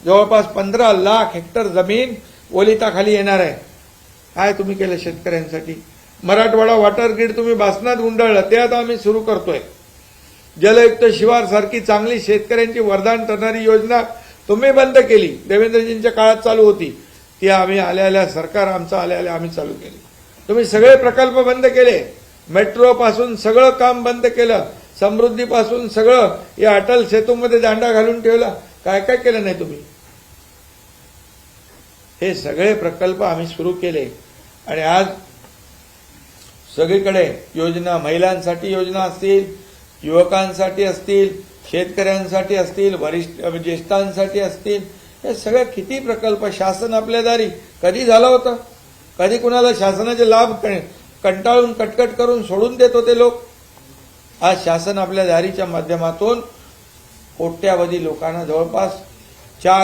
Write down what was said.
जवळपास 15 लाख हेक्टर जमीन ओलिताखाली येणार आहे. काय तुम्ही केलं शेतकऱ्यांसाठी? मराठवाडा वॉटर ग्रीड तुम्ही भासणात गुंडाळलं, ते आता आम्ही सुरू करतोय. जलयुक्त शिवार सारखी चांगली शेतकऱ्यांची वरदान ठरणारी योजना तुम्ही बंद केली. देवेंद्रजींच्या काळात चालू होती, ती आम्ही आल्या सरकार आमचं आल्या आम्ही चालू केली. तुम्ही सगळे प्रकल्प बंद केले. मेट्रो पासून सगळं काम बंद केलं. समृद्धीपासून सगळं या अटल सेतूमध्ये दांडा घालून ठेवला. काय काय केलं नाही तुम्ही? हे सगळे प्रकल्प आम्ही सुरू केले आणि आज सगळीकडे योजना, महिलांसाठी योजना असतील, युवकांसाठी असतील, शेतकऱ्यांसाठी असतील, वरिष्ठ ज्येष्ठांसाठी असतील, हे सगळे किती प्रकल्प शासन आपल्या दारी. कधी झालं होतं? कधी कुणाला शासनाचे लाभ कंटाळून कटकट करून सोडून देत होते लोक? आज शासन आपल्या दारीच्या माध्यमातून कोट्यावधी लोकांना जवळपास